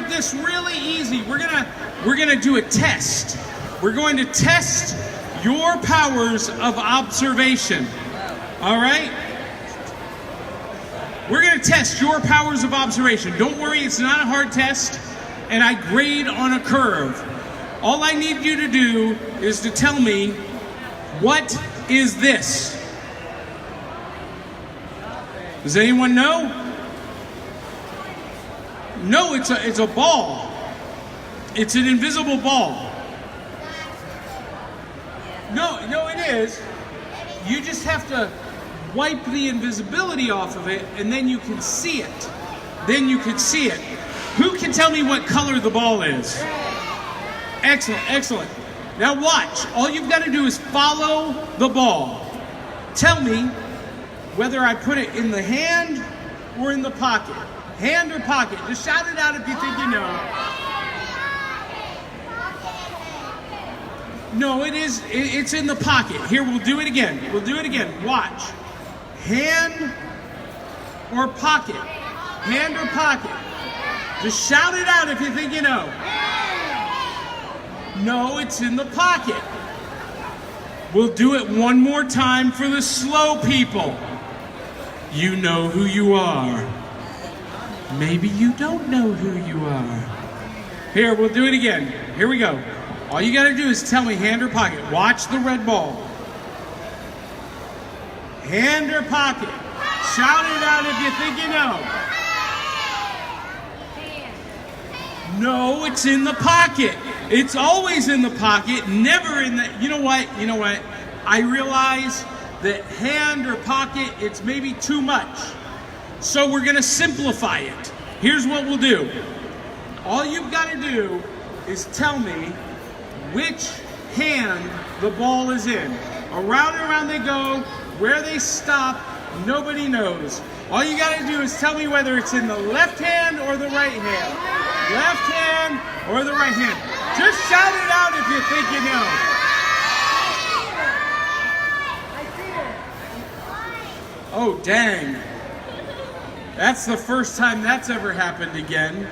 make this really easy. We're gonna do a test. We're going to test your powers of observation. All right? We're gonna test your powers of observation. Don't worry, it's not a hard test, and I grade on a curve. All I need you to do is to tell me, what is this? Does anyone know? No, it's a ball. It's an invisible ball. No, it is. You just have to wipe the invisibility off of it, and then you can see it. Then you can see it. Who can tell me what color the ball is? Excellent, excellent. Now watch. All you've got to do is follow the ball. Tell me whether I put it in the hand or in the pocket. Hand or pocket. Just shout it out if you think you know. No, it's in the pocket. Here, we'll do it again. We'll do it again. Watch. Hand or pocket. Hand or pocket. Just shout it out if you think you know. No, it's in the pocket. We'll do it one more time for the slow people. You know who you are. Maybe you don't know who you are. Here, we'll do it again. Here we go. All you gotta do is tell me hand or pocket. Watch the red ball. Hand or pocket. Shout it out if you think you know. No, it's in the pocket. It's always in the pocket, never in the... You know what? I realize that hand or pocket, it's maybe too much. So we're gonna simplify it. Here's what we'll do. All you've gotta do is tell me which hand the ball is in. Around and around they go. Where they stop, nobody knows. All you gotta do is tell me whether it's in the left hand or the right hand. Left hand or the right hand. Just shout it out if you think you know. Oh, dang. That's the first time that's ever happened again.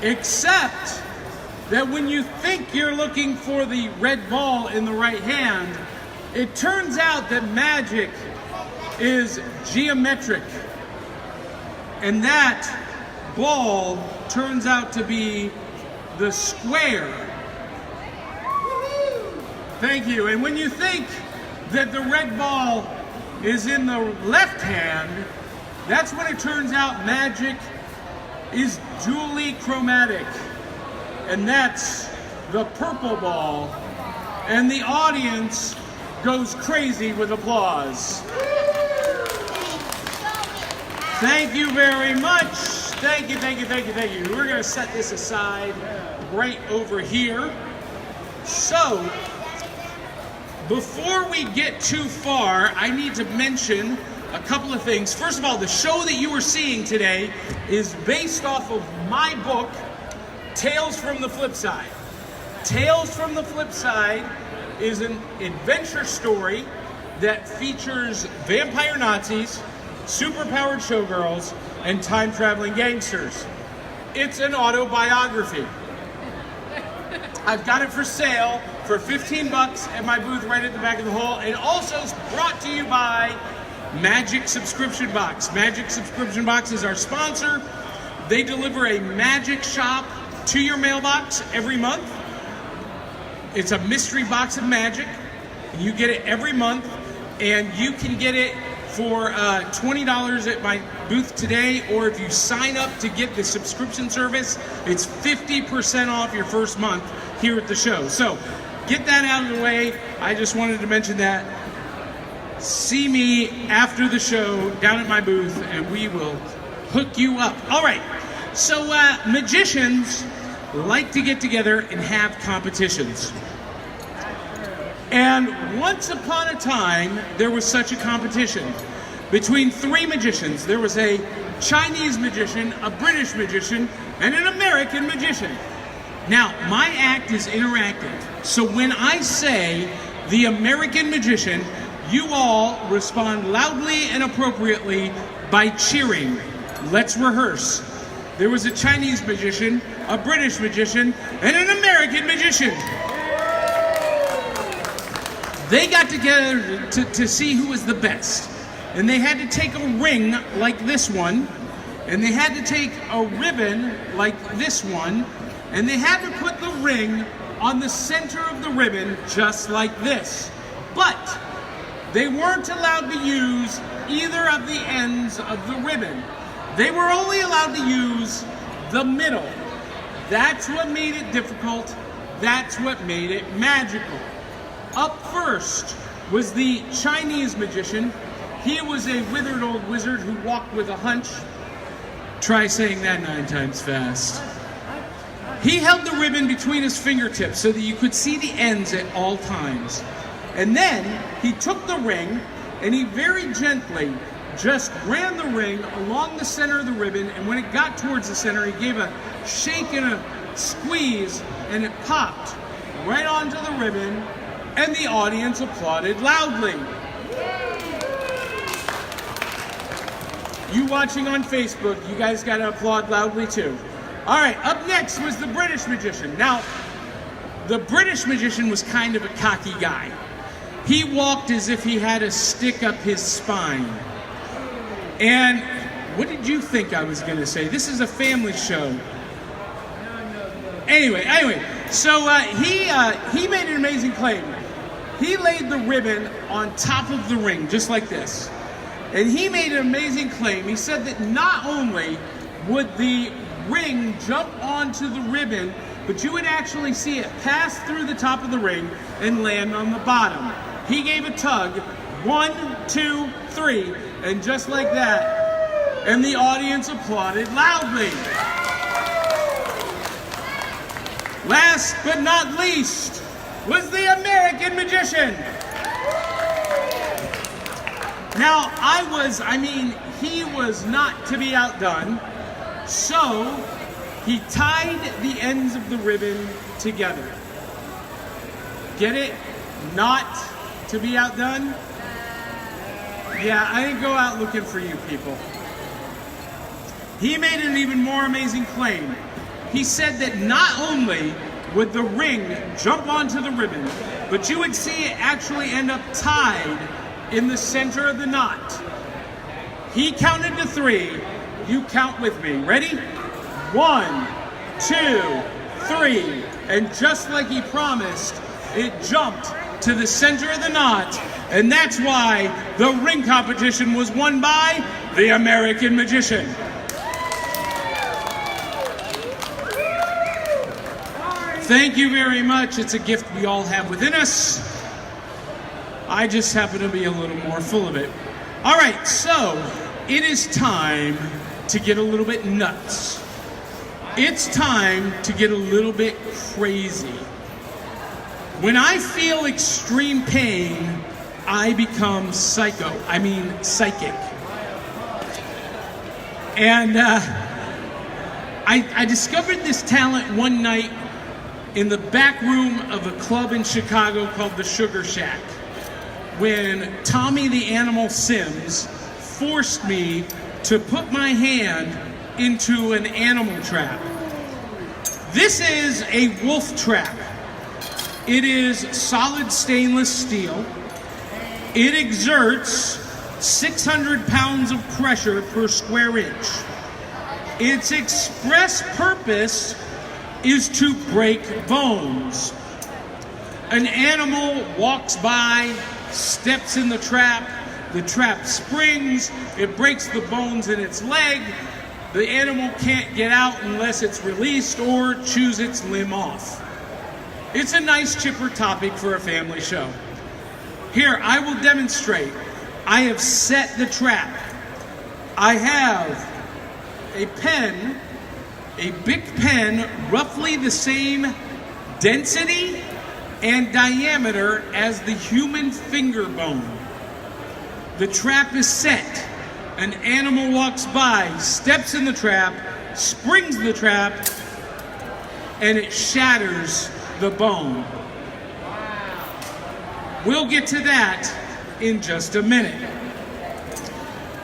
Except that when you think you're looking for the red ball in the right hand, it turns out that magic is geometric. And that ball turns out to be the square. Thank you. And when you think that the red ball is in the left hand, that's when it turns out magic is dually chromatic. And that's the purple ball. And the audience goes crazy with applause. Thank you very much. Thank you. We're going to set this aside right over here. So, before we get too far, I need to mention a couple of things. First of all, the show that you are seeing today is based off of my book, Tales from the Flip Side. Tales from the Flip Side is an adventure story that features vampire Nazis, superpowered showgirls, and time-traveling gangsters. It's an autobiography. I've got it for sale for 15 bucks at my booth right at the back of the hall, and also is brought to you by Magic Subscription Box. Magic Subscription Box is our sponsor. They deliver a magic shop to your mailbox every month. It's a mystery box of magic. You get it every month, and you can get it for $20 at my booth today, or if you sign up to get the subscription service, it's 50% off your first month here at the show. So get that out of the way. I just wanted to mention that. See me after the show down at my booth, and we will hook you up. All right, so magicians like to get together and have competitions. And once upon a time, there was such a competition between three magicians. There was a Chinese magician, a British magician, and an American magician. Now, my act is interactive, so when I say the American magician, you all respond loudly and appropriately by cheering. Let's rehearse. there was a Chinese magician, a British magician, and an American magician. They got together to see who was the best. And they had to take a ring like this one, and they had to take a ribbon like this one, and they had to put the ring on the center of the ribbon just like this. But they weren't allowed to use either of the ends of the ribbon. They were only allowed to use the middle. That's what made it difficult. That's what made it magical. Up first was the Chinese magician. He was a withered old wizard who walked with a hunch. Try saying that 9 times fast. He held the ribbon between his fingertips so that you could see the ends at all times. And then he took the ring and he very gently just ran the ring along the center of the ribbon, and when it got towards the center, he gave a shake and a squeeze, and it popped right onto the ribbon, and the audience applauded loudly. You watching on Facebook, you guys gotta applaud loudly too. All right, up next was the British magician. Now, the British magician was kind of a cocky guy. He walked as if he had a stick up his spine. And what did you think I was gonna say? This is a family show. Anyway, so he made an amazing claim. He laid the ribbon on top of the ring, just like this. And he made an amazing claim. He said that not only would the ring jump onto the ribbon, but you would actually see it pass through the top of the ring and land on the bottom. He gave a tug, 1, 2, 3, and just like that, and the audience applauded loudly. Last but not least was the American magician. Now, he was not to be outdone, so he tied the ends of the ribbon together. Get it? Not to be outdone? Yeah, I didn't go out looking for you people. He made an even more amazing claim. He said that not only would the ring jump onto the ribbon, but you would see it actually end up tied in the center of the knot. He counted to 3. You count with me. Ready? 1, 2, 3. And just like he promised, it jumped to the center of the knot. And that's why the ring competition was won by the American magician. Thank you very much. It's a gift we all have within us. I just happen to be a little more full of it. All right, so it is time to get a little bit nuts. It's time to get a little bit crazy. When I feel extreme pain, I become psychic. And I discovered this talent one night in the back room of a club in Chicago called the Sugar Shack, when Tommy the Animal Sims forced me to put my hand into an animal trap. This is a wolf trap. It is solid stainless steel. It exerts 600 pounds of pressure per square inch. Its express purpose is to break bones. An animal walks by, steps in the trap springs, it breaks the bones in its leg. The animal can't get out unless it's released or chews its limb off. It's a nice chipper topic for a family show. Here, I will demonstrate. I have set the trap. I have a pen, a Bic pen, roughly the same density and diameter as the human finger bone. The trap is set. An animal walks by, steps in the trap, springs the trap, and it shatters the bone. We'll get to that in just a minute.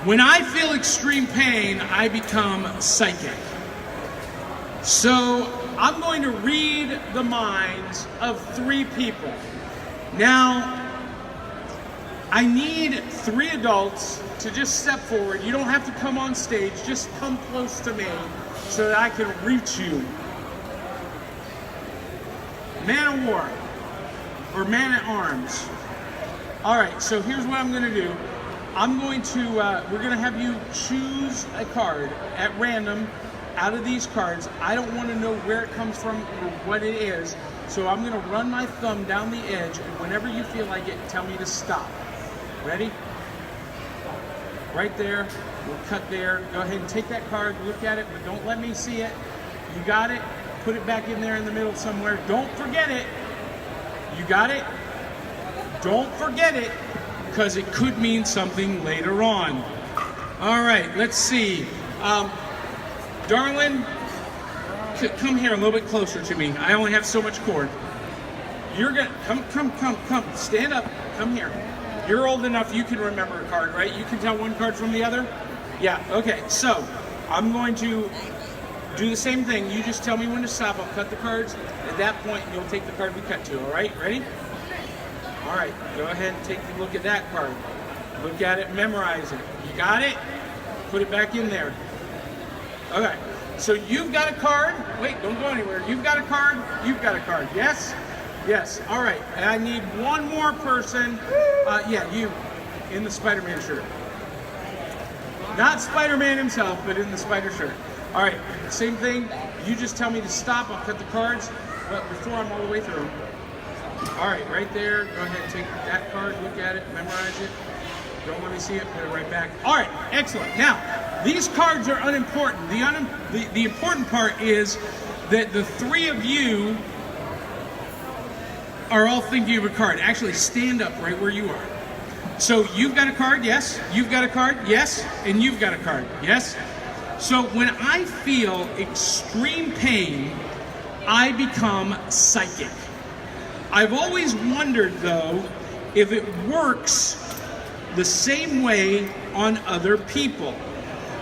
When I feel extreme pain, I become psychic. So I'm going to read the minds of 3 people. Now, I need 3 adults to just step forward. You don't have to come on stage, just come close to me so that I can reach you. Man of war, or man at arms. All right, so here's what I'm gonna do. I'm going to, we're gonna have you choose a card at random out of these cards. I don't wanna know where it comes from or what it is, so I'm gonna run my thumb down the edge, and whenever you feel like it, tell me to stop. Ready? Right there, we'll cut there. Go ahead and take that card, look at it, but don't let me see it. You got it? Put it back in there in the middle somewhere. Don't forget it. You got it? Don't forget it, because it could mean something later on. All right, let's see. Darling, come here a little bit closer to me. I only have so much cord. You're gonna, come. Stand up, come here. You're old enough, you can remember a card, right? You can tell one card from the other? Yeah, okay, so I'm going to do the same thing. You just tell me when to stop. I'll cut the cards. At that point, you'll take the card we cut to, all right? Ready? All right, go ahead and take a look at that card. Look at it, memorize it. You got it? Put it back in there. Okay, so you've got a card. Wait, don't go anywhere. You've got a card. You've got a card. Yes? Yes, all right. And I need one more person. Yeah, you, in the Spider-Man shirt. Not Spider-Man himself, but in the spider shirt. All right, same thing. You just tell me to stop. I'll cut the cards, but before I'm all the way through. All right, right there. Go ahead and take that card, look at it, memorize it. Don't let me see it, put it right back. All right, excellent. Now, these cards are unimportant. The important part is that the 3 of you are all thinking of a card. Actually, stand up right where you are. So you've got a card, yes. You've got a card, yes. And you've got a card, yes. So when I feel extreme pain, I become psychic. I've always wondered, though, if it works the same way on other people.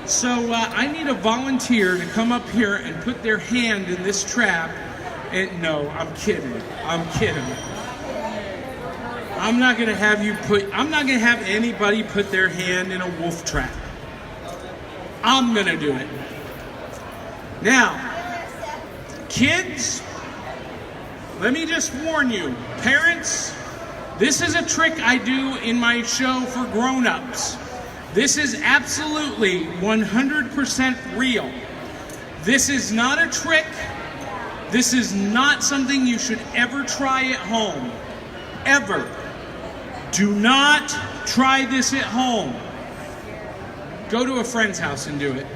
So I need a volunteer to come up here and put their hand in this trap. And no, I'm kidding. I'm kidding. I'm not gonna have anybody put their hand in a wolf trap. I'm gonna do it. Now, kids, let me just warn you, parents, this is a trick I do in my show for grown-ups. This is absolutely 100% real. This is not a trick. This is not something you should ever try at home. Ever. Do not try this at home. Go to a friend's house and do it.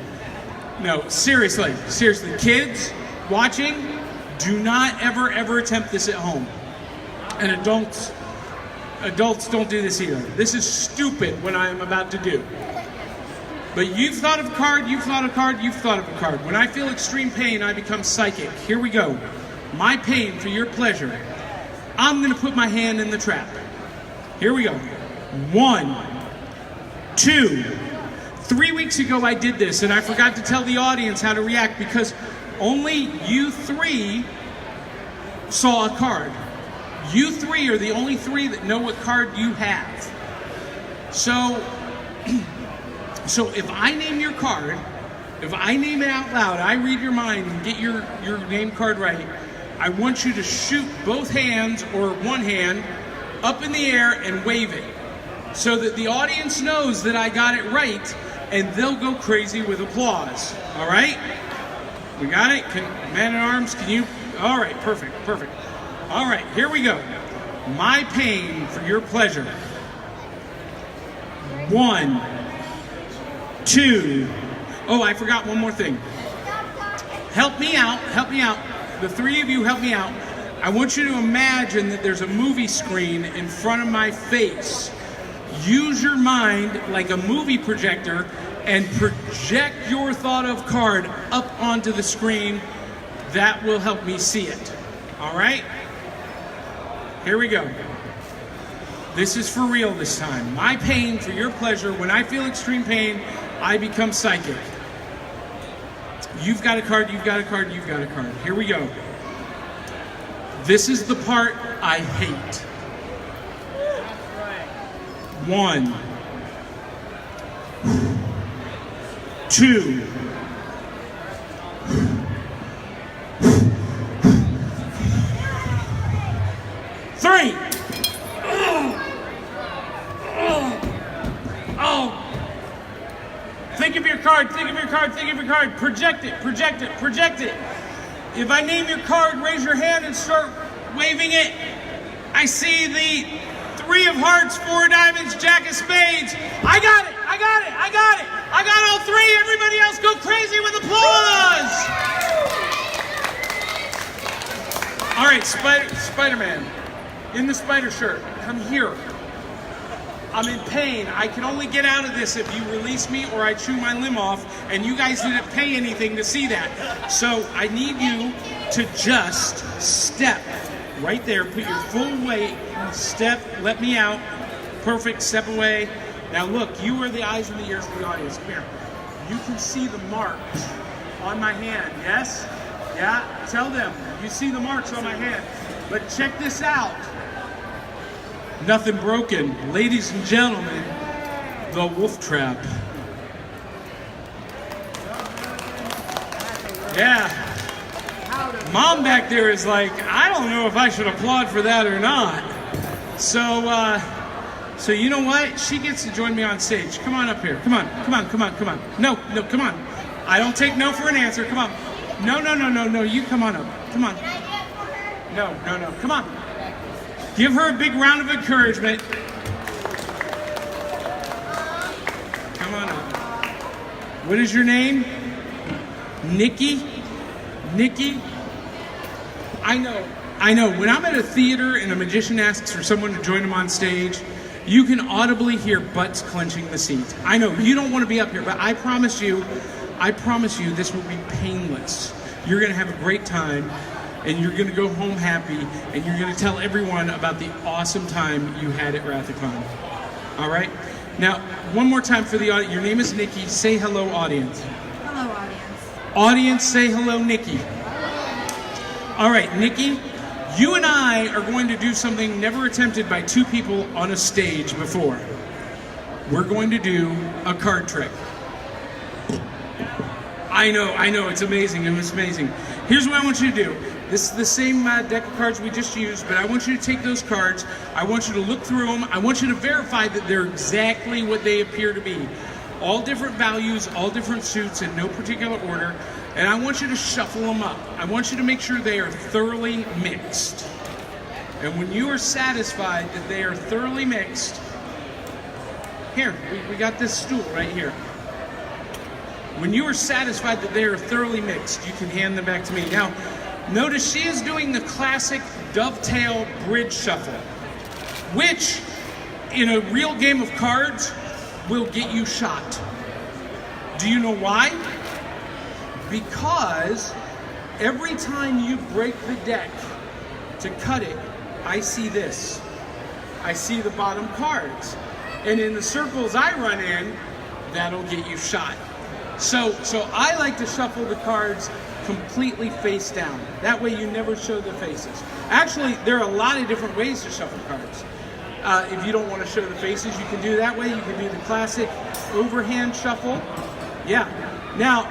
No, seriously, kids watching, do not ever attempt this at home. And adults don't do this either. This is stupid what I am about to do. But you've thought of a card, you've thought of a card, you've thought of a card. When I feel extreme pain, I become psychic. Here we go. My pain for your pleasure. I'm gonna put my hand in the trap. Here we go. 1, 2, 3 weeks ago I did this and I forgot to tell the audience how to react because only you 3 saw a card. You 3 are the only 3 that know what card you have. So if I name your card, if I name it out loud, I read your mind and get your name card right, I want you to shoot both hands or one hand up in the air and wave it so that the audience knows that I got it right and they'll go crazy with applause. All right? We got it? Man at arms, can you? All right, perfect. All right, here we go. My pain for your pleasure. 1, 2. Oh, I forgot one more thing. Help me out. The 3 of you help me out. I want you to imagine that there's a movie screen in front of my face. Use your mind like a movie projector and project your thought of card up onto the screen. That will help me see it. All right? Here we go. This is for real this time. My pain for your pleasure. When I feel extreme pain, I become psychic. You've got a card, you've got a card, you've got a card. Here we go. This is the part I hate. 1, 2, 3. Think of your card, think of your card, think of your card. Project it, project it, project it. If I name your card, raise your hand and start waving it. I see the 3 of hearts, 4 diamonds, jack of spades. I got it, I got it, I got it. I got all 3. Everybody else go crazy with applause. All right, Spider-Man, in the spider shirt, come here. I'm in pain. I can only get out of this if you release me or I chew my limb off, and you guys didn't pay anything to see that. So I need you to just step right there. Put your full weight, step, let me out. Perfect, step away. Now look, you are the eyes and the ears of the audience. Come here. You can see the marks on my hand, yes? Yeah, tell them. You see the marks on my hand. But check this out. Nothing broken. Ladies and gentlemen, the wolf trap. Yeah. Mom back there is like, I don't know if I should applaud for that or not. So you know what? She gets to join me on stage. Come on up here. Come on, come on, come on, come on. No, come on. I don't take no for an answer. Come on. No. You come on up. Come on. No. Come on. Give her a big round of encouragement. Come on up. What is your name? Nikki? Nikki? I know. When I'm at a theater and a magician asks for someone to join him on stage, you can audibly hear butts clenching the seat. I know, you don't want to be up here, but I promise you, this will be painless. You're going to have a great time. And you're going to go home happy, and you're going to tell everyone about the awesome time you had at RathaCon. All right? Now, one more time for the audience. Your name is Nikki. Say hello, audience. Hello, audience. Audience, say hello, Nikki. All right, Nikki, you and I are going to do something never attempted by 2 people on a stage before. We're going to do a card trick. I know, it's amazing, it's amazing. Here's what I want you to do. This is the same deck of cards we just used, but I want you to take those cards, I want you to look through them, I want you to verify that they're exactly what they appear to be. All different values, all different suits in no particular order, and I want you to shuffle them up. I want you to make sure they are thoroughly mixed. And when you are satisfied that they are thoroughly mixed, here, we got this stool right here. When you are satisfied that they are thoroughly mixed, you can hand them back to me. Now, notice she is doing the classic dovetail bridge shuffle, which, in a real game of cards, will get you shot. Do you know why? Because every time you break the deck to cut it, I see this. I see the bottom cards. And in the circles I run in, that'll get you shot. So I like to shuffle the cards completely face down. That way you never show the faces. Actually, there are a lot of different ways to shuffle cards. If you don't want to show the faces, you can do that way. You can do the classic overhand shuffle. Yeah. Now,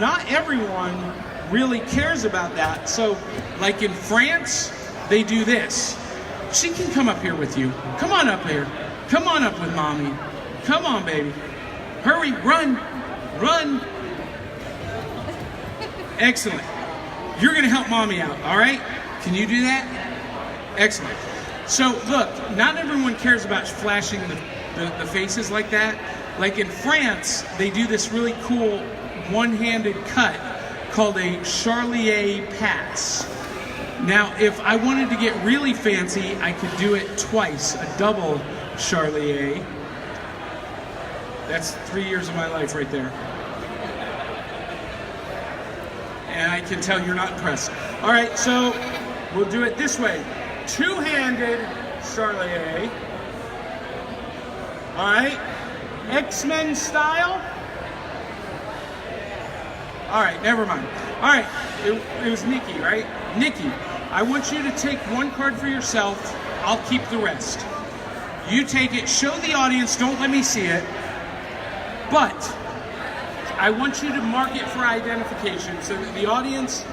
not everyone really cares about that. So, like in France, they do this. She can come up here with you. Come on up here. Come on up with mommy. Come on, baby. Hurry, run. Excellent. You're going to help mommy out, all right? Can you do that? Excellent. So, look, not everyone cares about flashing the faces like that. Like in France, they do this really cool one-handed cut called a charlier pass. Now, if I wanted to get really fancy, I could do it twice, a double charlier. That's 3 years of my life right there. And I can tell you're not impressed. All right, so we'll do it this way. Two-handed charlier. All right, X-Men style. All right, never mind. All right, it was Nikki, right? Nikki, I want you to take one card for yourself. I'll keep the rest. You take it, show the audience, don't let me see it. But I want you to mark it for identification so that the audience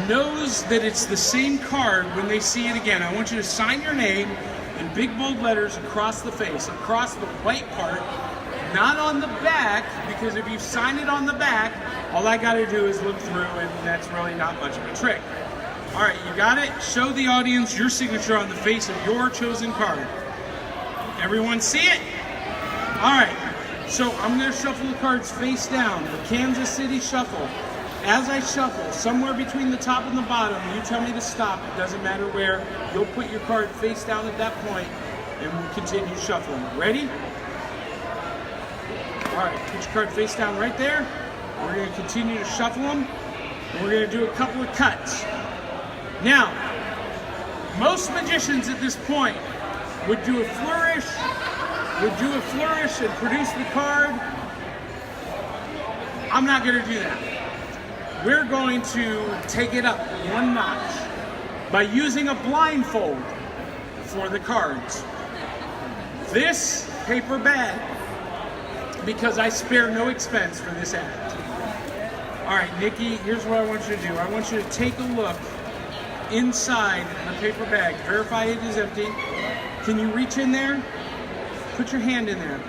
knows that it's the same card when they see it again. I want you to sign your name in big bold letters across the face, across the white part, not on the back, because if you sign it on the back, all I gotta do is look through and that's really not much of a trick. All right, you got it? Show the audience your signature on the face of your chosen card. Everyone see it? All right, so I'm gonna shuffle the cards face down, the Kansas City shuffle. As I shuffle, somewhere between the top and the bottom, you tell me to stop, it doesn't matter where. You'll put your card face down at that point and we'll continue shuffling. Ready? All right, put your card face down right there. We're gonna continue to shuffle them and we're gonna do a couple of cuts. Now, most magicians at this point would do a flourish, and produce the card. I'm not gonna do that. We're going to take it up one notch by using a blindfold for the cards. This paper bag, because I spare no expense for this act. All right, Nikki, here's what I want you to do. I want you to take a look inside the paper bag. Verify it is empty. Can you reach in there? Put your hand in there.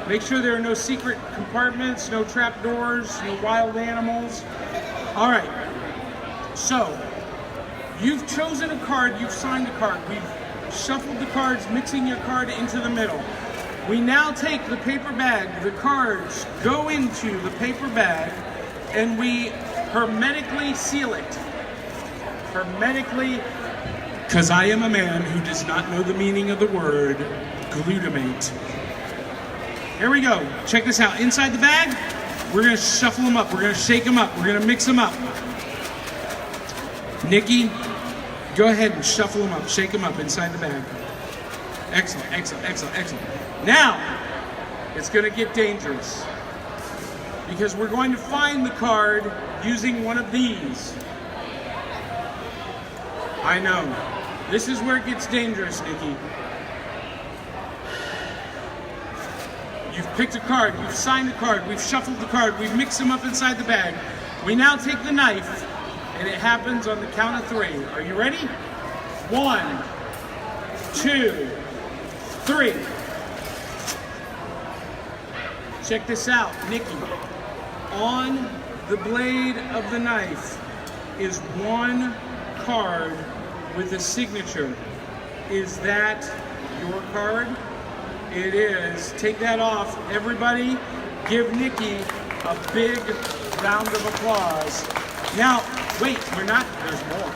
Make sure there are no secret compartments, no trap doors, no wild animals. All right, so you've chosen a card, you've signed a card. We've shuffled the cards, mixing your card into the middle. We now take the paper bag, the cards go into the paper bag, and we hermetically seal it. Hermetically, because I am a man who does not know the meaning of the word glutamate. Here we go. Check this out. Inside the bag, we're going to shuffle them up. We're going to shake them up. We're going to mix them up. Nikki, go ahead and shuffle them up. Shake them up inside the bag. Excellent, excellent, excellent, excellent. Now, it's going to get dangerous because we're going to find the card using one of these. I know. This is where it gets dangerous, Nikki. You've picked a card, you've signed a card, we've shuffled the card, we've mixed them up inside the bag. We now take the knife, and it happens on the count of 3. Are you ready? 1, 2, 3. Check this out, Nikki. On the blade of the knife is one card with a signature. Is that your card? It is. Take that off. Everybody, give Nikki a big round of applause. Now, wait, we're not, there's more.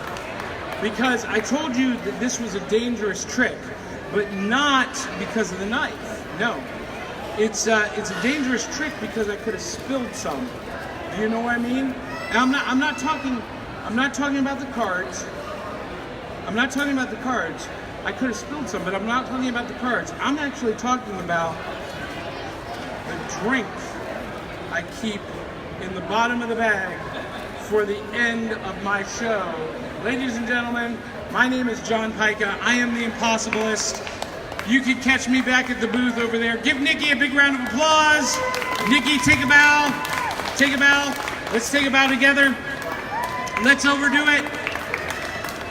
Because I told you that this was a dangerous trick, but not because of the knife. No. It's a dangerous trick because I could have spilled some. Do you know what I mean? And I'm not talking about the cards. I'm not talking about the cards. I could have spilled some, but I'm not talking about the cards. I'm actually talking about the drink I keep in the bottom of the bag for the end of my show. Ladies and gentlemen, my name is John Pica. I am the Impossibilist. You can catch me back at the booth over there. Give Nikki a big round of applause. Nikki, take a bow. Take a bow. Let's take a bow together. Let's overdo it.